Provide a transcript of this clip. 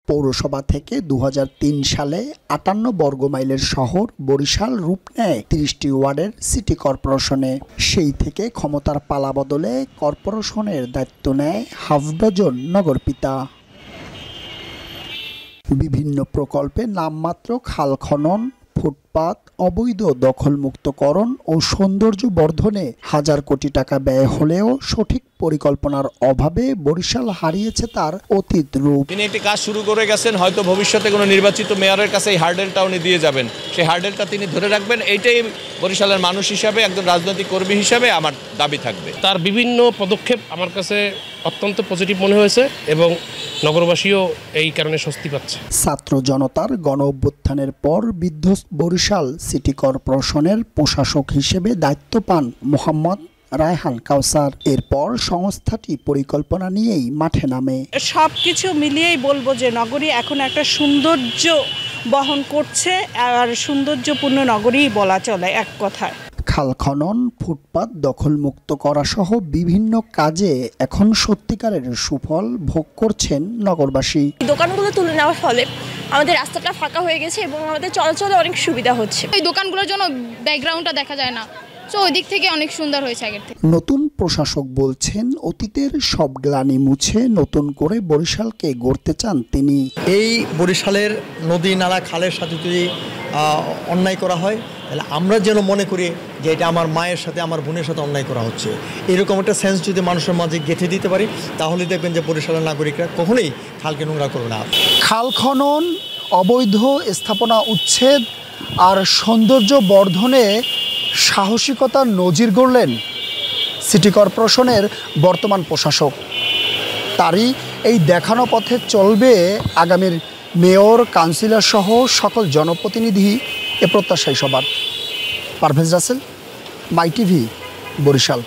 পৌরসভা থেকে ২০০৩ সালে ৫৮ বর্গমাইলের শহর বরিশাল রূপ নেয় ৩০টি ওয়ার্ডের সিটি কর্পোরেশনে। সেই থেকে ক্ষমতার পালাবদলে কর্পোরেশনের দায়িত্ব নেয় হাফ ডজন নগরপিতা। বিভিন্ন প্রকল্পে নামমাত্র খাল খনন, ফুটপাত, অবৈধ দখলমুক্তকরণ ও সৌন্দর্য বর্ধনে হাজার কোটি টাকা ব্যয় হলেও সঠিক পরিকল্পনার অভাবে বরিশাল হারিয়েছে তার অতীত রূপ। তিনি একটি কাজ শুরু করে গেছেন, হয়তো ভবিষ্যতে কোনো নির্বাচিত মেয়রের কাছে এই হার্ডেলটা উনি দিয়ে যাবেন, সেই হার্ডেলটা তিনি ধরে রাখবেন। এইটাই বরিশালের মানুষ হিসাবে, একজন রাজনৈতিক কর্মী হিসাবে আমার দাবি থাকবে। তার বিভিন্ন পদক্ষেপ আমার কাছে অত্যন্ত পজিটিভ মনে হয়েছে এবং নগরবাসীও এই কারণে স্বস্তি পাচ্ছে। ছাত্র জনতার গণ অভ্যুত্থানের পর বিধ্বস্ত বরিশাল সিটি কর্পোরেশনের প্রশাসক হিসেবে দায়িত্ব পান মোহাম্মদ রায়হান কাউসার। এরপর সংস্থাটি পরিকল্পনা নিয়েই মাঠে নামে। সবকিছু মিলিয়েই বলবো যে নগরী এখন একটা সৌন্দর্য বহন করছে, আর সৌন্দর্যপূর্ণ নগরী বলা চলে এক কথায়। খাল খনন, ফুটপাত দখলমুক্ত করা সহ বিভিন্ন কাজে এখন সত্যিকারের সুফল ভোগ করছেন নগরবাসী। দোকানগুলো তুলে নেওয়ার ফলে আমাদের রাস্তাটা ফাঁকা হয়ে গেছে এবং আমাদের চলাচলে অনেক সুবিধা হচ্ছে। এই দোকানগুলোর জন্য ব্যাকগ্রাউন্ডটা দেখা যায় না, তো ওই দিক থেকে অনেক সুন্দর হয়েছে আগের থেকে। নতুন প্রশাসক বলছেন, অতীতের সব গ্লানি মুছে নতুন করে বরিশালকে গড়তে চান তিনি। এই বরিশালের নদী নালা খালের সাথে যদি অন্যায় করা হয়, তাহলে আমরা যেন মনে করি যে এটা আমার মায়ের সাথে, আমার বোনের সাথে অন্যায় করা হচ্ছে। এরকম একটা সেন্স যদি মানুষের মাঝে গেঁথে দিতে পারি, তাহলে দেখবেন যে বরিশালের নাগরিকরা কখনোই খালকে নোংরা করবে না। খাল খনন, অবৈধ স্থাপনা উচ্ছেদ আর সৌন্দর্য বর্ধনে সাহসিকতার নজির গড়লেন সিটি কর্পোরেশনের বর্তমান প্রশাসক। তারই এই দেখানো পথে চলবে আগামীর মেয়র, কাউন্সিলর সহ সকল জনপ্রতিনিধি, এ প্রত্যাশাই সবার। পারভেজ রাসেল, মাই টিভি, বরিশাল।